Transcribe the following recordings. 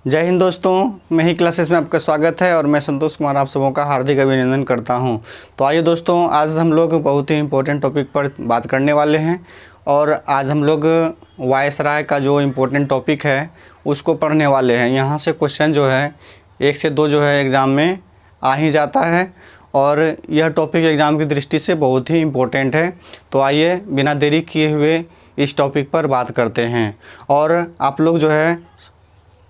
जय हिंद दोस्तों, मैं ही क्लासेस में आपका स्वागत है और मैं संतोष कुमार आप सबों का हार्दिक अभिनंदन करता हूं। तो आइए दोस्तों, आज हम लोग बहुत ही इम्पोर्टेंट टॉपिक पर बात करने वाले हैं और आज हम लोग वायसराय का जो इम्पोर्टेंट टॉपिक है उसको पढ़ने वाले हैं। यहाँ से क्वेश्चन जो है 1 से 2 जो है एग्ज़ाम में आ ही जाता है और यह टॉपिक एग्ज़ाम की दृष्टि से बहुत ही इम्पोर्टेंट है। तो आइए बिना देरी किए हुए इस टॉपिक पर बात करते हैं और आप लोग जो है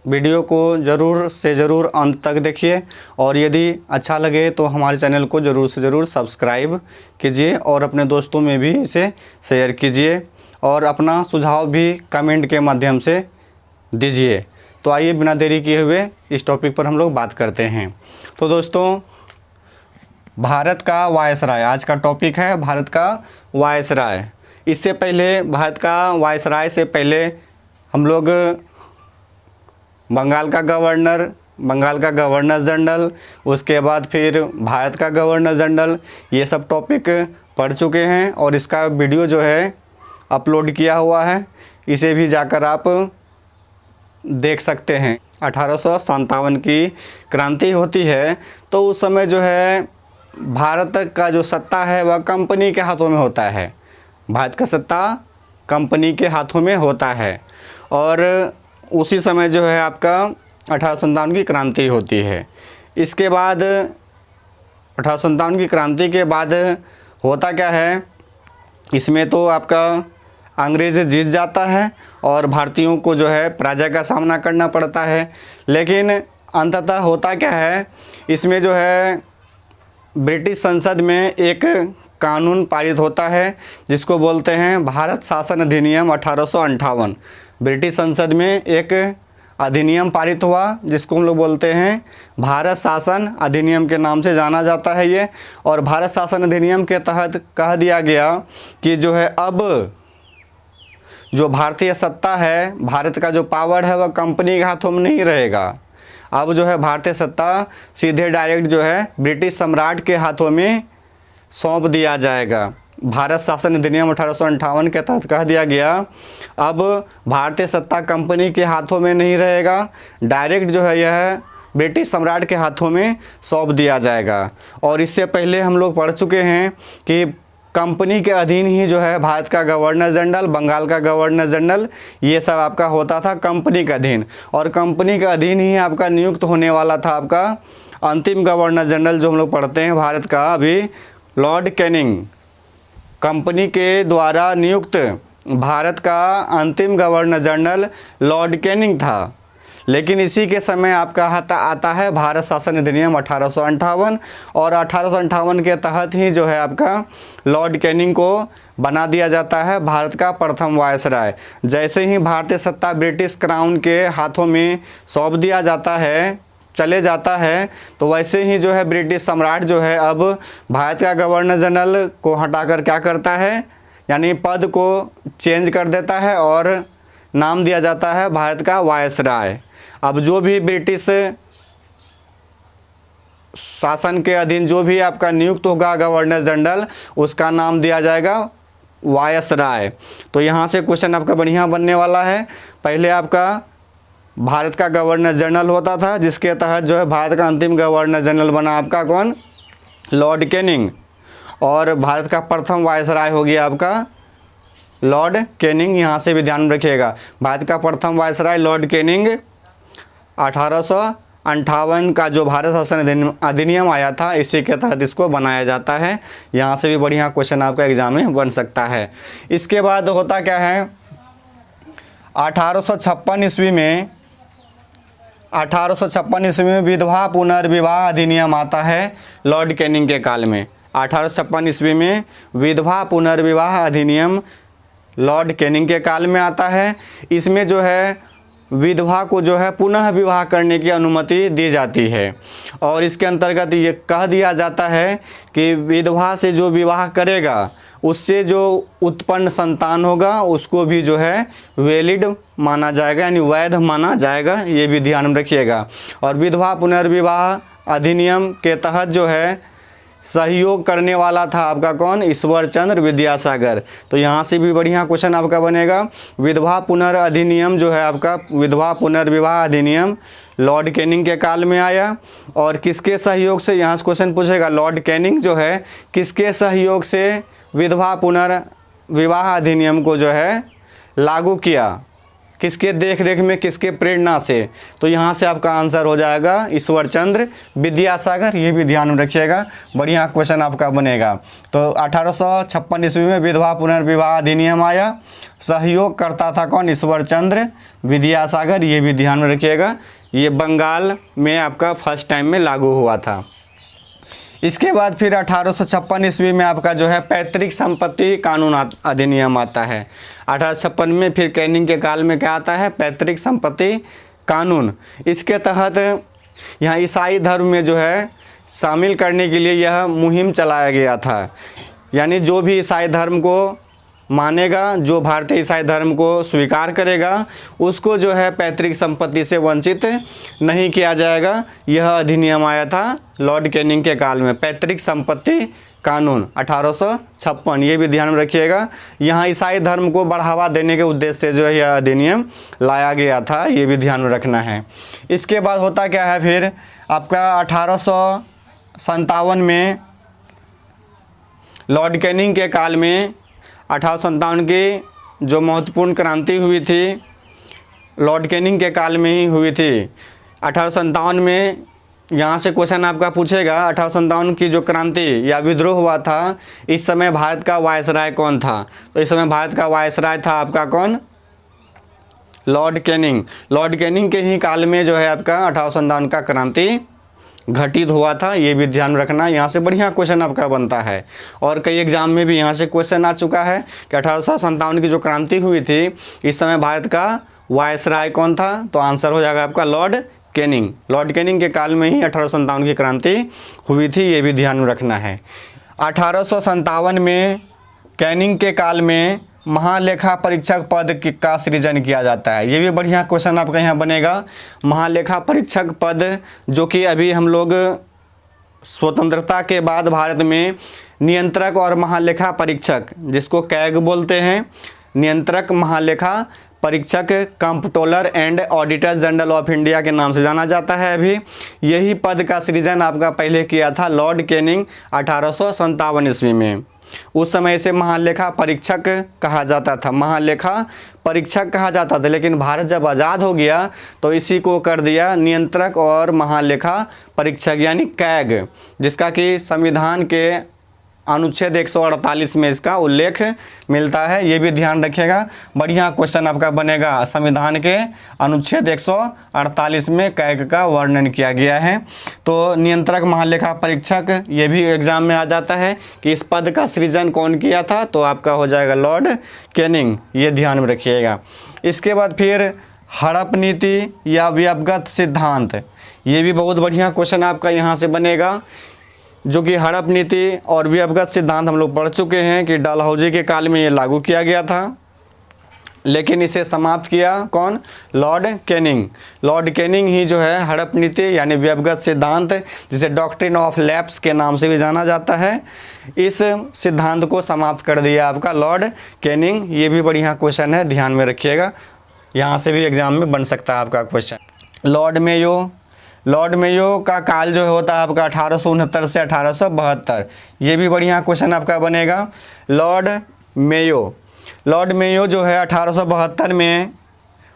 वीडियो को ज़रूर से ज़रूर अंत तक देखिए और यदि अच्छा लगे तो हमारे चैनल को ज़रूर से ज़रूर सब्सक्राइब कीजिए और अपने दोस्तों में भी इसे शेयर कीजिए और अपना सुझाव भी कमेंट के माध्यम से दीजिए। तो आइए बिना देरी किए हुए इस टॉपिक पर हम लोग बात करते हैं। तो दोस्तों, भारत का वायसराय आज का टॉपिक है, भारत का वायसराय। इससे पहले भारत का वायसराय से पहले हम लोग बंगाल का गवर्नर जनरल, उसके बाद फिर भारत का गवर्नर जनरल, ये सब टॉपिक पढ़ चुके हैं और इसका वीडियो जो है अपलोड किया हुआ है, इसे भी जाकर आप देख सकते हैं। 1857 की क्रांति होती है तो उस समय जो है भारत का जो सत्ता है वह कंपनी के हाथों में होता है। भारत का सत्ता कंपनी के हाथों में होता है और उसी समय जो है आपका 1857 की क्रांति होती है। इसके बाद 1857 की क्रांति के बाद होता क्या है, इसमें तो आपका अंग्रेज़ जीत जाता है और भारतीयों को जो है पराजय का सामना करना पड़ता है। लेकिन अंततः होता क्या है, इसमें जो है ब्रिटिश संसद में एक कानून पारित होता है जिसको बोलते हैं भारत शासन अधिनियम 1858। ब्रिटिश संसद में एक अधिनियम पारित हुआ जिसको हम लोग बोलते हैं भारत शासन अधिनियम के नाम से जाना जाता है ये। और भारत शासन अधिनियम के तहत कह दिया गया कि जो है अब जो भारतीय सत्ता है, भारत का जो पावर है वह कंपनी के हाथों में नहीं रहेगा। अब जो है भारतीय सत्ता सीधे डायरेक्ट जो है ब्रिटिश सम्राट के हाथों में सौंप दिया जाएगा। भारत शासन अधिनियम 1858 के तहत कह दिया गया अब भारतीय सत्ता कंपनी के हाथों में नहीं रहेगा, डायरेक्ट जो है यह ब्रिटिश सम्राट के हाथों में सौंप दिया जाएगा। और इससे पहले हम लोग पढ़ चुके हैं कि कंपनी के अधीन ही जो है भारत का गवर्नर जनरल, बंगाल का गवर्नर जनरल, ये सब आपका होता था कंपनी के अधीन। और कंपनी के अधीन ही आपका नियुक्त होने वाला था आपका अंतिम गवर्नर जनरल जो हम लोग पढ़ते हैं भारत का अभी, लॉर्ड कैनिंग। कंपनी के द्वारा नियुक्त भारत का अंतिम गवर्नर जनरल लॉर्ड कैनिंग था। लेकिन इसी के समय आपका आता है भारत शासन अधिनियम 1858 और 1858 के तहत ही जो है आपका लॉर्ड कैनिंग को बना दिया जाता है भारत का प्रथम वायसराय। जैसे ही भारतीय सत्ता ब्रिटिश क्राउन के हाथों में सौंप दिया जाता है, चले जाता है, तो वैसे ही जो है ब्रिटिश सम्राट जो है अब भारत का गवर्नर जनरल को हटाकर क्या करता है, यानी पद को चेंज कर देता है और नाम दिया जाता है भारत का वायसराय। अब जो भी ब्रिटिश शासन के अधीन जो भी आपका नियुक्त होगा गवर्नर जनरल, उसका नाम दिया जाएगा वायसराय। तो यहाँ से क्वेश्चन आपका बढ़िया बनने वाला है। पहले आपका भारत का गवर्नर जनरल होता था जिसके तहत जो है भारत का अंतिम गवर्नर जनरल बना आपका कौन, लॉर्ड कैनिंग। और भारत का प्रथम वायसराय हो गया आपका लॉर्ड कैनिंग। यहाँ से भी ध्यान रखिएगा, भारत का प्रथम वायसराय लॉर्ड कैनिंग। 1858 का जो भारत शासन अधिनियम आया था इसी के तहत इसको बनाया जाता है। यहाँ से भी बढ़िया क्वेश्चन आपका एग्जाम में बन सकता है। इसके बाद होता क्या है, 1856 ईस्वी में विधवा पुनर्विवाह अधिनियम आता है लॉर्ड कैनिंग के काल में। 1856 ईस्वी में विधवा पुनर्विवाह अधिनियम लॉर्ड कैनिंग के काल में आता है। इसमें जो है विधवा को जो है पुनः विवाह करने की अनुमति दी जाती है और इसके अंतर्गत ये कह दिया जाता है कि विधवा से जो विवाह करेगा उससे जो उत्पन्न संतान होगा उसको भी जो है वैलिड माना जाएगा, यानी वैध माना जाएगा, ये भी ध्यान में रखिएगा। और विधवा पुनर्विवाह अधिनियम के तहत जो है सहयोग करने वाला था आपका कौन? ईश्वर चंद्र विद्यासागर। तो यहाँ से भी बढ़िया क्वेश्चन आपका बनेगा। विधवा पुनर्अधिनियम जो है आपका, विधवा पुनर्विवाह अधिनियम लॉर्ड कैनिंग के काल में आया। और किसके सहयोग से, यहाँ से क्वेश्चन पूछेगा, लॉर्ड कैनिंग जो है किसके सहयोग से विधवा पुनर्विवाह अधिनियम को जो है लागू किया, किसके देख रेख में, किसके प्रेरणा से? तो यहाँ से आपका आंसर हो जाएगा ईश्वर चंद्र विद्यासागर। ये भी ध्यान में रखिएगा, बढ़िया क्वेश्चन आपका बनेगा। तो 1856 ईस्वी में विधवा पुनर्विवाह अधिनियम आया, सहयोग करता था कौन? ईश्वर चंद्र विद्यासागर। ये भी ध्यान में रखिएगा, ये बंगाल में आपका फर्स्ट टाइम में लागू हुआ था। इसके बाद फिर 1856 ईस्वी में आपका जो है पैतृक संपत्ति कानून अधिनियम आता है। 1856 में फिर कैनिंग के काल में क्या आता है? पैतृक संपत्ति कानून। इसके तहत यहाँ ईसाई धर्म में जो है शामिल करने के लिए यह मुहिम चलाया गया था। यानी जो भी ईसाई धर्म को मानेगा, जो भारतीय ईसाई धर्म को स्वीकार करेगा, उसको जो है पैतृक संपत्ति से वंचित नहीं किया जाएगा। यह अधिनियम आया था लॉर्ड कैनिंग के काल में, पैतृक संपत्ति कानून 1856। ये भी ध्यान में रखिएगा, यहाँ ईसाई धर्म को बढ़ावा देने के उद्देश्य से जो है यह अधिनियम लाया गया था। ये भी ध्यान में रखना है। इसके बाद होता क्या है फिर आपका 1857 में लॉर्ड कैनिंग के काल में 1857 की जो महत्वपूर्ण क्रांति हुई थी लॉर्ड कैनिंग के काल में ही हुई थी। 1857 में यहाँ से क्वेश्चन आपका पूछेगा, 1857 की जो क्रांति या विद्रोह हुआ था, इस समय भारत का वायसराय कौन था? तो इस समय भारत का वायसराय था आपका कौन? Lord Canning. लॉर्ड कैनिंग के ही काल में जो है आपका 1857 का क्रांति घटित हुआ था। ये भी ध्यान रखना, यहाँ से बढ़िया क्वेश्चन आपका बनता है और कई एग्जाम में भी यहाँ से क्वेश्चन आ चुका है कि 1857 की जो क्रांति हुई थी, इस समय भारत का वायसराय कौन था? तो आंसर हो जाएगा आपका लॉर्ड कैनिंग। लॉर्ड कैनिंग के काल में ही 1857 की क्रांति हुई थी। ये भी ध्यान में रखना है। 1857 में कैनिंग के काल में महालेखा परीक्षक पद का सृजन किया जाता है। ये भी बढ़िया क्वेश्चन आपका यहाँ बनेगा। महालेखा परीक्षक पद जो कि अभी हम लोग स्वतंत्रता के बाद भारत में नियंत्रक और महालेखा परीक्षक, जिसको कैग बोलते हैं, नियंत्रक महालेखा परीक्षक, comptroller and auditor general of India के नाम से जाना जाता है। अभी यही पद का सृजन आपका पहले किया था लॉर्ड कैनिंग 1857 ईस्वी में। उस समय इसे महालेखा परीक्षक कहा जाता था, महालेखा परीक्षक कहा जाता था। लेकिन भारत जब आज़ाद हो गया तो इसी को कर दिया नियंत्रक और महालेखा परीक्षक, यानी कैग, जिसका कि संविधान के अनुच्छेद 148 में इसका उल्लेख मिलता है। ये भी ध्यान रखिएगा, बढ़िया क्वेश्चन आपका बनेगा। संविधान के अनुच्छेद 148 में कैग का वर्णन किया गया है। तो नियंत्रक महालेखा परीक्षक, ये भी एग्जाम में आ जाता है कि इस पद का सृजन कौन किया था? तो आपका हो जाएगा लॉर्ड कैनिंग। ये ध्यान में रखिएगा। इसके बाद फिर हड़प नीति या व्यवगत सिद्धांत, ये भी बहुत बढ़िया क्वेश्चन आपका यहाँ से बनेगा, जो कि हड़प नीति और व्यवगत सिद्धांत हम लोग पढ़ चुके हैं कि डलहौजी के काल में ये लागू किया गया था, लेकिन इसे समाप्त किया कौन? Lord Canning. लॉर्ड कैनिंग ही जो है हड़प नीति यानी व्यवगत सिद्धांत, जिसे डॉक्ट्रिन ऑफ लैप्स के नाम से भी जाना जाता है, इस सिद्धांत को समाप्त कर दिया आपका लॉर्ड कैनिंग। ये भी बढ़िया क्वेश्चन है, ध्यान में रखिएगा, यहाँ से भी एग्जाम में बन सकता है आपका question. Lord Mayo, Lord Mayo का काल जो होता है आपका 1869 से 1872। ये भी बढ़िया क्वेश्चन आपका बनेगा। लॉर्ड मेयो, लॉर्ड मेयो जो है 1872 में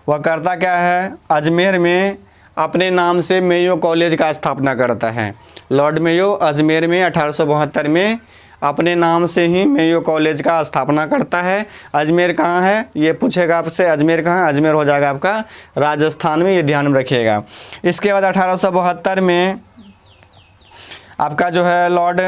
वह करता क्या है? अजमेर में अपने नाम से मेयो कॉलेज का स्थापना करता है। लॉर्ड मेयो अजमेर में 1872 में अपने नाम से ही मेयो कॉलेज का स्थापना करता है। अजमेर कहाँ है? ये पूछेगा आपसे, अजमेर कहाँ है? अजमेर हो जाएगा आपका राजस्थान में, ये ध्यान में रखिएगा। इसके बाद 1872 में आपका जो है लॉर्ड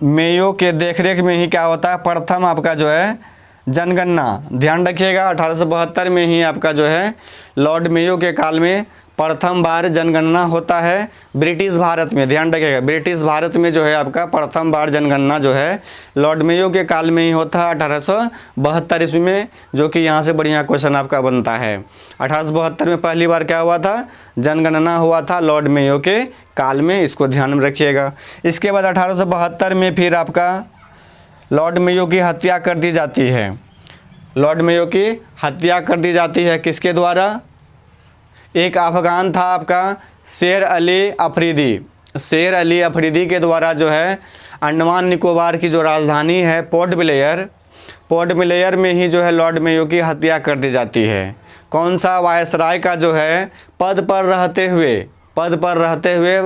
मेयो के देखरेख में ही क्या होता है? प्रथम आपका जो है जनगणना, ध्यान रखिएगा। 1872 में ही आपका जो है लॉर्ड मेयो के काल में प्रथम बार जनगणना होता है ब्रिटिश भारत में। ध्यान रखिएगा, ब्रिटिश भारत में जो है आपका प्रथम बार जनगणना जो है लॉर्ड मेयो के काल में ही होता है 1872 ईस्वी में, जो कि यहाँ से बढ़िया क्वेश्चन आपका बनता है। 1872 में पहली बार क्या हुआ था, जनगणना हुआ था लॉर्ड मेयो के काल में, इसको ध्यान में रखिएगा। इसके बाद 1872 में फिर आपका लॉर्ड मेयो की हत्या कर दी जाती है। लॉर्ड मेयो की हत्या कर दी जाती है किसके द्वारा, एक अफगान था आपका शेर अली अफरीदी। शेर अली अफरीदी के द्वारा जो है अंडमान निकोबार की जो राजधानी है पोर्ट ब्लेयर में ही जो है लॉर्ड मेयो की हत्या कर दी जाती है। कौन सा, वायसराय का जो है पद पर रहते हुए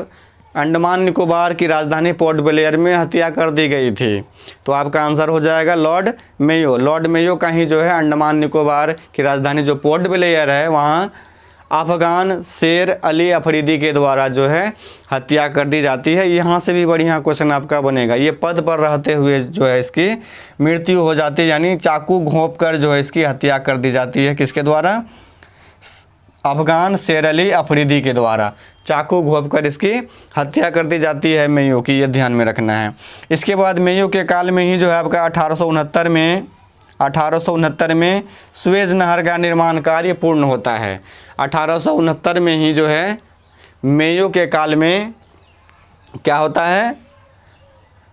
अंडमान निकोबार की राजधानी पोर्ट ब्लेयर में हत्या कर दी गई थी। तो आपका आंसर हो जाएगा लॉर्ड मेयो। लॉर्ड मेयो का ही जो है अंडमान निकोबार की राजधानी जो पोर्ट ब्लेयर है वहाँ अफगान शेर अली अफरीदी के द्वारा जो है हत्या कर दी जाती है। यहाँ से भी बढ़िया क्वेश्चन आपका बनेगा। ये पद पर रहते हुए जो है इसकी मृत्यु हो जाती है, यानी चाकू घोंप कर जो है इसकी हत्या कर दी जाती है। किसके द्वारा, अफगान शेर अली अफरीदी के द्वारा चाकू घोंप कर इसकी हत्या कर दी जाती है मेयो की, ये ध्यान में रखना है। इसके बाद मेयो के काल में ही जो है आपका 1869 में सुएज नहर का निर्माण कार्य पूर्ण होता है। 1869 में ही जो है मेयो के काल में क्या होता है,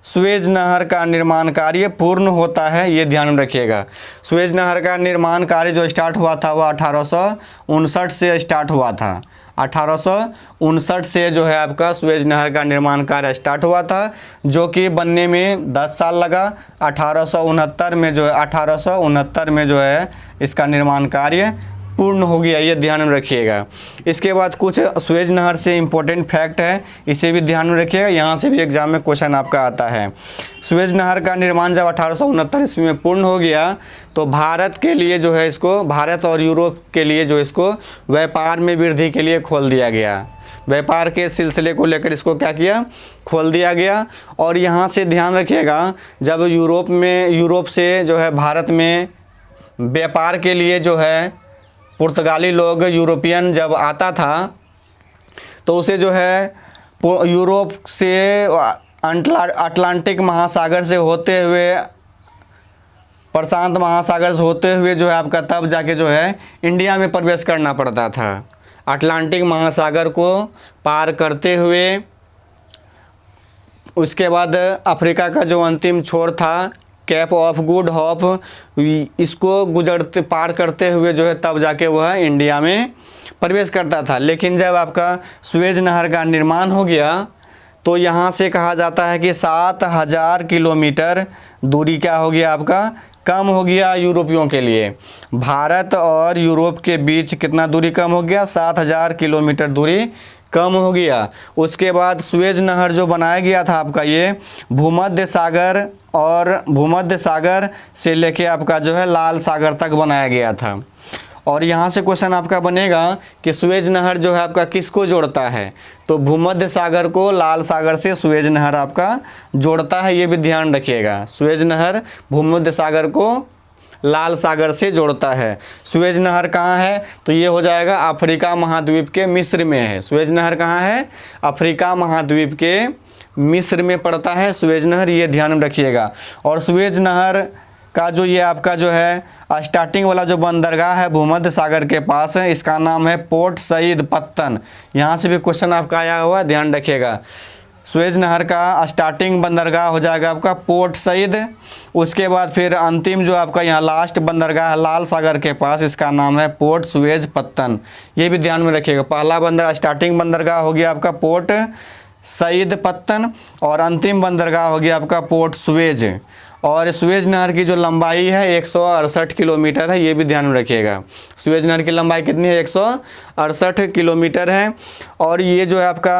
सुएज नहर का निर्माण कार्य पूर्ण होता है, ये ध्यान में रखिएगा। सुएज नहर का निर्माण कार्य जो स्टार्ट हुआ था वह 1859 से स्टार्ट हुआ था। 1859 से जो है आपका सुएज नहर का निर्माण कार्य स्टार्ट हुआ था, जो कि बनने में 10 साल लगा। 1869 में जो है इसका निर्माण कार्य पूर्ण हो गया, ये ध्यान में रखिएगा। इसके बाद कुछ सुएज नहर से इम्पोर्टेंट फैक्ट है, इसे भी ध्यान में रखिएगा, यहाँ से भी एग्जाम में क्वेश्चन आपका आता है। सुएज नहर का निर्माण जब 1869 ईस्वी में पूर्ण हो गया तो भारत के लिए जो है इसको, भारत और यूरोप के लिए जो इसको व्यापार में वृद्धि के लिए खोल दिया गया। व्यापार के सिलसिले को लेकर इसको क्या किया, खोल दिया गया। और यहाँ से ध्यान रखिएगा, जब यूरोप से जो है भारत में व्यापार के लिए जो है पुर्तगाली लोग, यूरोपियन जब आता था तो उसे जो है यूरोप से अटलांटिक महासागर से होते हुए, प्रशांत महासागर से होते हुए जो है आपका तब जाके जो है इंडिया में प्रवेश करना पड़ता था। अटलांटिक महासागर को पार करते हुए उसके बाद अफ्रीका का जो अंतिम छोर था कैप ऑफ गुड होप, इसको पार करते हुए जो है तब जाके वह इंडिया में प्रवेश करता था। लेकिन जब आपका सुएज नहर का निर्माण हो गया तो यहाँ से कहा जाता है कि 7000 किलोमीटर दूरी क्या हो गया आपका, कम हो गया यूरोपियों के लिए। भारत और यूरोप के बीच कितना दूरी कम हो गया, 7000 किलोमीटर दूरी कम हो गया। उसके बाद सुएज नहर जो बनाया गया था आपका, ये भूमध्य सागर से लेके आपका जो है लाल सागर तक बनाया गया था। और यहाँ से क्वेश्चन आपका बनेगा कि सुएज नहर जो है आपका किसको जोड़ता है, तो भूमध्य सागर को लाल सागर से सुएज नहर आपका जोड़ता है, ये भी ध्यान रखिएगा। सुएज नहर भूमध्य सागर को लाल सागर से जोड़ता है। सुएज नहर कहाँ है, तो ये हो जाएगा अफ्रीका महाद्वीप के मिस्र में है। सुएज नहर कहाँ है, अफ्रीका महाद्वीप के मिस्र में पड़ता है सुएज नहर, ये ध्यान में रखिएगा। और सुएज नहर का जो ये आपका जो है स्टार्टिंग वाला जो बंदरगाह है भूमध्य सागर के पास है, इसका नाम है पोर्ट सईद पत्तन। यहाँ से भी क्वेश्चन आपका आया हुआ, ध्यान रखिएगा। सुएज नहर का स्टार्टिंग बंदरगाह हो जाएगा आपका पोर्ट सईद। उसके बाद फिर अंतिम जो आपका यहाँ लास्ट बंदरगाह है लाल सागर के पास, इसका नाम है पोर्ट सुएज पत्तन, ये भी ध्यान में रखिएगा। पहला स्टार्टिंग बंदरगाह हो गया आपका पोर्ट सईद पत्तन और अंतिम बंदरगाह हो गया आपका पोर्ट सुएज। और सुएज नहर की जो लंबाई है 168 किलोमीटर है, ये भी ध्यान में रखिएगा। सुएज नहर की लंबाई कितनी है, 168 किलोमीटर है। और ये जो है आपका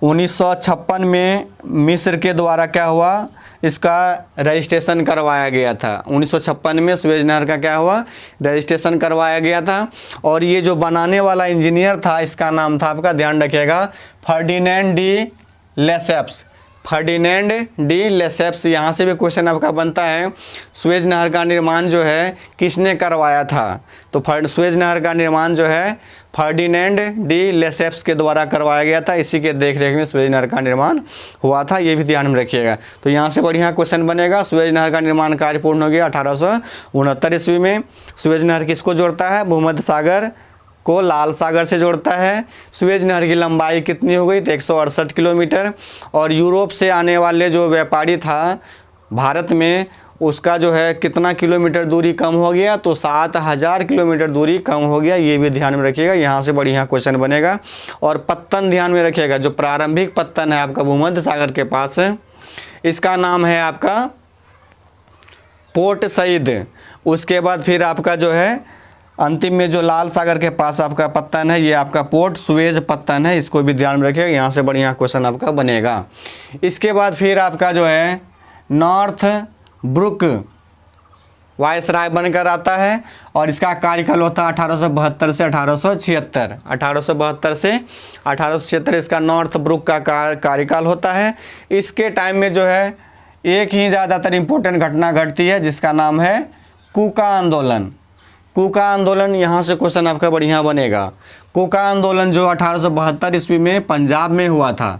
1956 में मिस्र के द्वारा क्या हुआ, इसका रजिस्ट्रेशन करवाया गया था। 1956 में सुएज नहर का क्या हुआ, रजिस्ट्रेशन करवाया गया था। और ये जो बनाने वाला इंजीनियर था इसका नाम था आपका, ध्यान रखिएगा, Ferdinand de Lesseps. Ferdinand de Lesseps. यहाँ से भी क्वेश्चन आपका बनता है, सुएज नहर का निर्माण जो है किसने करवाया था? तो सुएज नहर का निर्माण जो है फर्डिनेंड डी लेसेप्स के द्वारा करवाया गया था। इसी के देखरेख में सुएज नहर का निर्माण हुआ था, ये भी ध्यान में रखिएगा। तो यहाँ से बढ़िया क्वेश्चन बनेगा। सुएज नहर का निर्माण कार्य पूर्ण हो गया 1869 ईस्वी में। सुएज नहर किसको जोड़ता है? भूमध्य सागर को लाल सागर से जोड़ता है। सुएज नहर की लंबाई कितनी हो गई? तो 168 किलोमीटर। और यूरोप से आने वाले जो व्यापारी था भारत में, उसका जो है कितना किलोमीटर दूरी कम हो गया? तो 7000 किलोमीटर दूरी कम हो गया। ये भी ध्यान में रखिएगा, यहाँ से बढ़िया क्वेश्चन बनेगा। और पत्तन ध्यान में रखिएगा, जो प्रारंभिक पत्तन है आपका भूमध्य सागर के पास, इसका नाम है आपका पोर्ट सईद। उसके बाद फिर आपका जो है अंतिम में जो लाल सागर के पास आपका पत्तन है, ये आपका पोर्ट सुएज पत्तन है। इसको भी ध्यान में रखिएगा, यहाँ से बढ़िया क्वेश्चन आपका बनेगा। इसके बाद फिर आपका जो है नॉर्थ ब्रुक वायसराय बनकर आता है और इसका कार्यकाल होता है 1872 से 1876। 1872 से 1876 इसका नॉर्थ ब्रुक का कार्यकाल होता है। इसके टाइम में जो है एक ही ज़्यादातर इम्पोर्टेंट घटना घटती है, जिसका नाम है कूका आंदोलन। कूका आंदोलन, यहाँ से क्वेश्चन आपका बढ़िया बनेगा। कूका आंदोलन जो 1872 ईस्वी में पंजाब में हुआ था।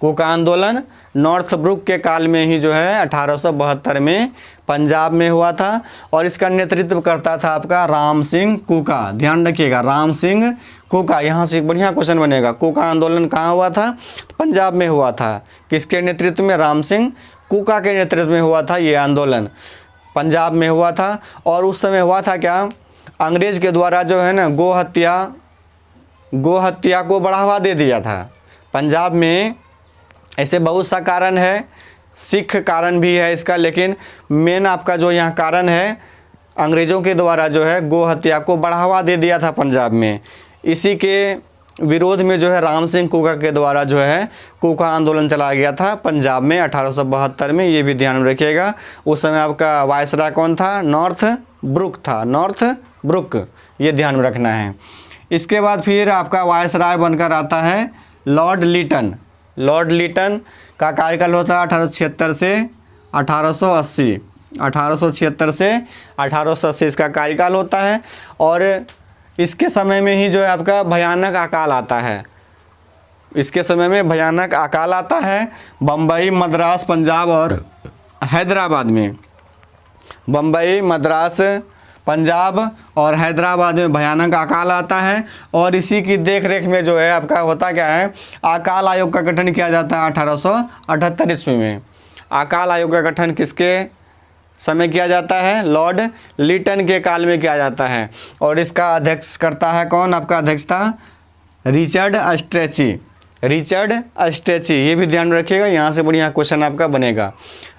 कूका आंदोलन नॉर्थ ब्रुक के काल में ही जो है 1872 में पंजाब में हुआ था और इसका नेतृत्व करता था आपका राम सिंह कूका। ध्यान रखिएगा, राम सिंह कूका। यहाँ से एक बढ़िया क्वेश्चन बनेगा। कूका आंदोलन कहाँ हुआ था? पंजाब में हुआ था। किसके नेतृत्व में? राम सिंह कूका के नेतृत्व में हुआ था ये आंदोलन, पंजाब में हुआ था। और उस समय हुआ था क्या? अंग्रेज़ के द्वारा जो है ना गो हत्या को बढ़ावा दे दिया था पंजाब में। ऐसे बहुत सा कारण है, सिख कारण भी है इसका, लेकिन मेन आपका जो यहाँ कारण है, अंग्रेज़ों के द्वारा जो है गो हत्या को बढ़ावा दे दिया था पंजाब में। इसी के विरोध में जो है राम सिंह कूका के द्वारा जो है कूका आंदोलन चलाया गया था पंजाब में 1872 में। ये भी ध्यान में रखिएगा। उस समय आपका वायसराय कौन था? नॉर्थ ब्रुक था, नॉर्थ ब्रुक, ये ध्यान में रखना है। इसके बाद फिर आपका वायसराय बनकर आता है लॉर्ड लीटन। लॉर्ड लीटन का कार्यकाल होता है 1876 से 1880। 1876 से 1880 इसका कार्यकाल होता है और इसके समय में ही जो है आपका भयानक अकाल आता है। इसके समय में भयानक अकाल आता है बम्बई, मद्रास, पंजाब और हैदराबाद में। बम्बई, मद्रास, पंजाब और हैदराबाद में भयानक अकाल आता है और इसी की देखरेख में जो है आपका होता क्या है? अकाल आयोग का गठन किया जाता है 1878 ईस्वी में। अकाल आयोग का गठन किसके समय किया जाता है? लॉर्ड लीटन के काल में किया जाता है और इसका अध्यक्ष करता है कौन? आपका अध्यक्ष था रिचर्ड स्ट्रेची। रिचर्ड स्ट्रेची, ये भी ध्यान रखिएगा, यहाँ से बढ़िया क्वेश्चन आपका बनेगा।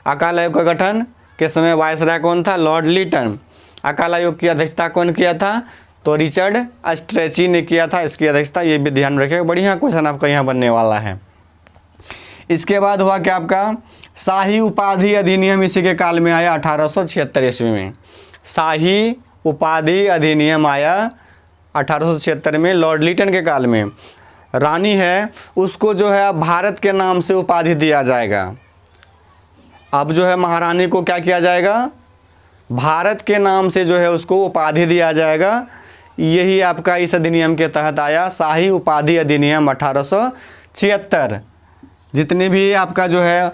अकाल आयोग का गठन के समय वायसराय कौन था? Lord Lytton. अकाल आयोग की अध्यक्षता कौन किया था? तो रिचर्ड स्ट्रेची ने किया था इसकी अध्यक्षता। ये भी ध्यान रखिएगा, बढ़िया क्वेश्चन आपका यहाँ बनने वाला है। इसके बाद हुआ क्या आपका? शाही उपाधि अधिनियम इसी के काल में आया 1876 ईस्वी में। शाही उपाधि अधिनियम आया 1876 में लॉर्ड लीटन के काल में। रानी है उसको जो है अब भारत के नाम से उपाधि दिया जाएगा। अब जो है महारानी को क्या किया जाएगा? भारत के नाम से जो है उसको उपाधि दिया जाएगा। यही आपका इस अधिनियम के तहत आया, शाही उपाधि अधिनियम 1876। जितनी भी आपका जो है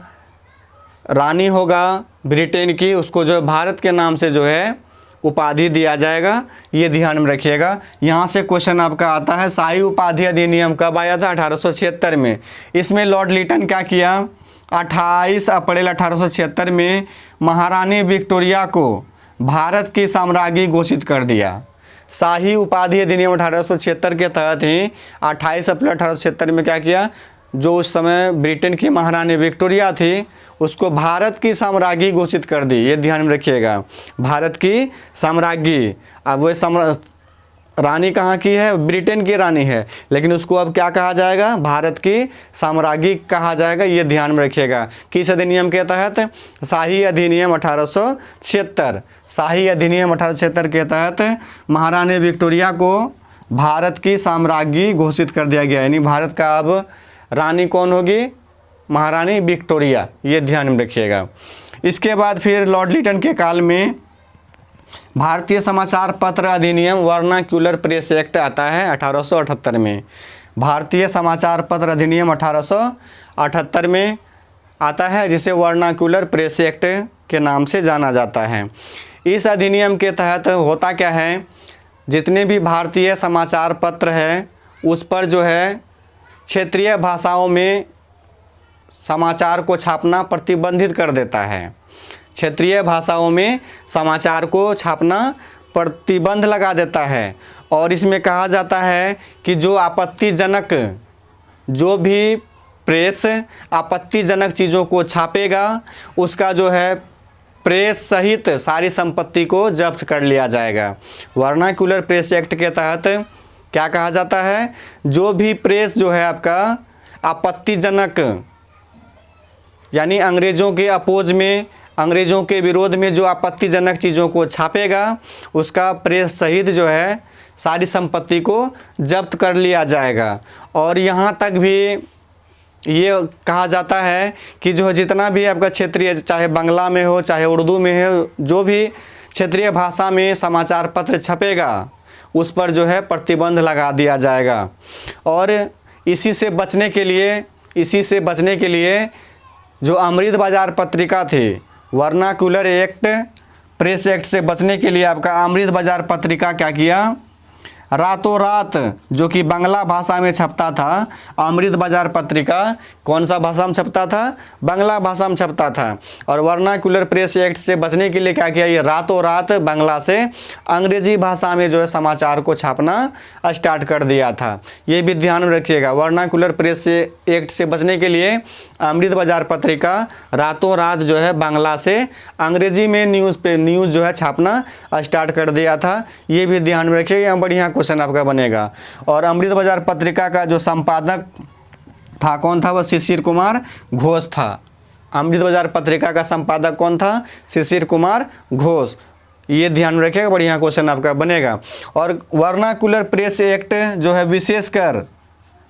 रानी होगा ब्रिटेन की, उसको जो है भारत के नाम से जो है उपाधि दिया जाएगा। ये ध्यान में रखिएगा। यहाँ से क्वेश्चन आपका आता है शाही उपाधि अधिनियम कब आया था? 1876 में। इसमें लॉर्ड लीटन क्या किया? 28 अप्रैल 1876 में महारानी विक्टोरिया को भारत की साम्राज्ञी घोषित कर दिया। शाही उपाधि अधिनियम 1876 के तहत ही 28 अप्रैल 1876 में क्या किया? जो उस समय ब्रिटेन की महारानी विक्टोरिया थी उसको भारत की साम्राज्ञी घोषित कर दी। ये ध्यान में रखिएगा, भारत की साम्राज्ञी। अब वो रानी कहाँ की है? ब्रिटेन की रानी है, लेकिन उसको अब क्या कहा जाएगा? भारत की साम्राज्ञी कहा जाएगा। ये ध्यान में रखिएगा। किस अधिनियम के तहत? शाही अधिनियम 1876। शाही अधिनियम 1876 के तहत महारानी विक्टोरिया को भारत की साम्राज्ञी घोषित कर दिया गया। यानी भारत का अब रानी कौन होगी? महारानी विक्टोरिया, ये ध्यान में रखिएगा। इसके बाद फिर लॉर्ड लिटन के काल में भारतीय समाचार पत्र अधिनियम वर्नाक्यूलर प्रेस एक्ट आता है 1878 में। भारतीय समाचार पत्र अधिनियम 1878 में आता है, जिसे वर्नाक्यूलर प्रेस एक्ट के नाम से जाना जाता है। इस अधिनियम के तहत होता क्या है, जितने भी भारतीय समाचार पत्र हैं उस पर जो है क्षेत्रीय भाषाओं में समाचार को छापना प्रतिबंधित कर देता है। क्षेत्रीय भाषाओं में समाचार को छापना प्रतिबंध लगा देता है। और इसमें कहा जाता है कि जो आपत्तिजनक, जो भी प्रेस आपत्तिजनक चीज़ों को छापेगा उसका जो है प्रेस सहित सारी संपत्ति को जब्त कर लिया जाएगा। वर्नाक्यूलर प्रेस एक्ट के तहत क्या कहा जाता है, जो भी प्रेस जो है आपका आपत्तिजनक, यानी अंग्रेज़ों के अपोज में, अंग्रेज़ों के विरोध में जो आपत्तिजनक चीज़ों को छापेगा उसका प्रेस सहित जो है सारी संपत्ति को जब्त कर लिया जाएगा। और यहाँ तक भी ये कहा जाता है कि जो जितना भी आपका क्षेत्रीय, चाहे बांग्ला में हो चाहे उर्दू में हो, जो भी क्षेत्रीय भाषा में समाचार पत्र छपेगा उस पर जो है प्रतिबंध लगा दिया जाएगा। और इसी से बचने के लिए जो अमृत बाज़ार पत्रिका थी, वर्नाक्यूलर एक्ट प्रेस एक्ट से बचने के लिए आपका अमृत बाज़ार पत्रिका क्या किया, रातों रात जो कि बांग्ला भाषा में छपता था, अमृत बाज़ार पत्रिका कौन सा भाषा में छपता था, बांग्ला भाषा में छपता था। और वर्नाक्यूलर प्रेस एक्ट से बचने के लिए क्या किया, ये रातों रात बांग्ला से अंग्रेजी भाषा में जो है समाचार को छापना स्टार्ट कर दिया था। ये भी ध्यान में रखिएगा। वर्नाक्यूलर प्रेस एक्ट से बचने के लिए अमृत बाज़ार पत्रिका रातों रात जो है बांग्ला से अंग्रेजी में न्यूज़ जो है छापना स्टार्ट कर दिया था। ये भी ध्यान में रखिएगा, बढ़िया क्वेश्चन आपका बनेगा। और अमृत बाज़ार पत्रिका का जो संपादक था कौन था, वह शिशिर कुमार घोष था। अमृत बाज़ार पत्रिका का संपादक कौन था, शिशिर कुमार घोष। ये ध्यान में रखिएगा, बढ़िया क्वेश्चन आपका बनेगा। और वर्नाक्यूलर प्रेस एक्ट जो है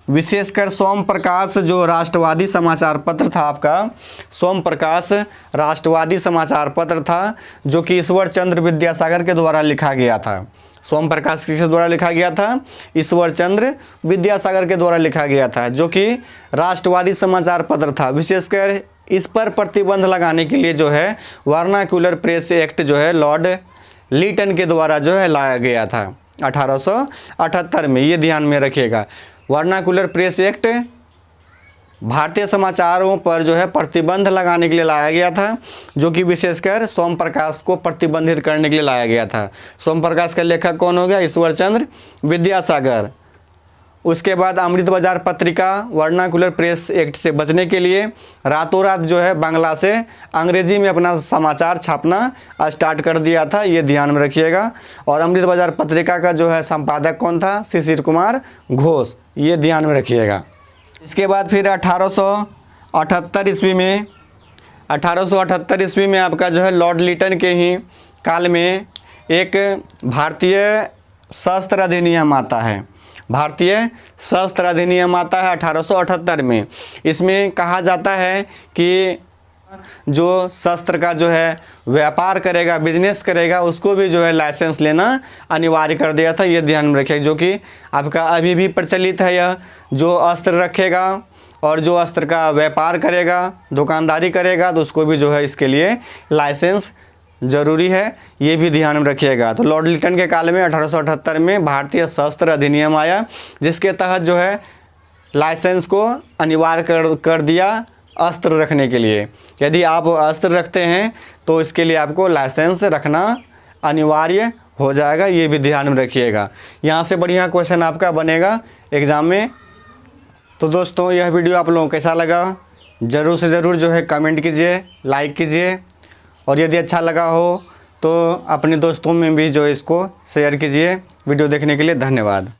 विशेषकर सोम प्रकाश जो राष्ट्रवादी समाचार पत्र था आपका, सोम प्रकाश राष्ट्रवादी समाचार पत्र था जो कि ईश्वर चंद्र विद्यासागर के द्वारा लिखा गया था। सोम प्रकाश के द्वारा लिखा गया था, ईश्वर चंद्र विद्यासागर के द्वारा लिखा गया था, जो कि राष्ट्रवादी समाचार पत्र था। विशेषकर इस पर प्रतिबंध लगाने के लिए जो है वर्नाक्यूलर प्रेस एक्ट जो है लॉर्ड लिटन के द्वारा जो है लाया गया था 1878 में। ये ध्यान में रखिएगा। वर्नाक्यूलर प्रेस एक्ट भारतीय समाचारों पर जो है प्रतिबंध लगाने के लिए लाया गया था, जो कि विशेषकर सोम प्रकाश को प्रतिबंधित करने के लिए लाया गया था। सोम प्रकाश का लेखक कौन हो गया, ईश्वर चंद्र विद्यासागर। उसके बाद अमृत बाज़ार पत्रिका वर्नाक्यूलर प्रेस एक्ट से बचने के लिए रातों रात जो है बांग्ला से अंग्रेजी में अपना समाचार छापना स्टार्ट कर दिया था। ये ध्यान में रखिएगा। और अमृत बाज़ार पत्रिका का जो है संपादक कौन था, शिशिर कुमार घोष। ये ध्यान में रखिएगा। इसके बाद फिर 1878 ईस्वी में आपका जो है लॉर्ड लिटन के ही काल में एक भारतीय शस्त्र अधिनियम आता है। भारतीय शस्त्र अधिनियम आता है 1878 में। इसमें कहा जाता है कि जो शस्त्र का जो है व्यापार करेगा, बिजनेस करेगा, उसको भी जो है लाइसेंस लेना अनिवार्य कर दिया था। ये ध्यान में रखिए, जो कि आपका अभी भी प्रचलित है। यह जो अस्त्र रखेगा और जो अस्त्र का व्यापार करेगा, दुकानदारी करेगा, तो उसको भी जो है इसके लिए लाइसेंस ज़रूरी है। ये भी ध्यान में रखिएगा। तो लॉर्ड लिटन के काल में 1878 में भारतीय शस्त्र अधिनियम आया, जिसके तहत जो है लाइसेंस को अनिवार्य कर दिया अस्त्र रखने के लिए। यदि आप अस्त्र रखते हैं तो इसके लिए आपको लाइसेंस रखना अनिवार्य हो जाएगा। ये भी ध्यान में रखिएगा। यहाँ से बढ़िया क्वेश्चन आपका बनेगा एग्ज़ाम में। तो दोस्तों, यह वीडियो आप लोगों को कैसा लगा ज़रूर से ज़रूर जो है कमेंट कीजिए, लाइक कीजिए, और यदि अच्छा लगा हो तो अपने दोस्तों में भी जो इसको शेयर कीजिए। वीडियो देखने के लिए धन्यवाद।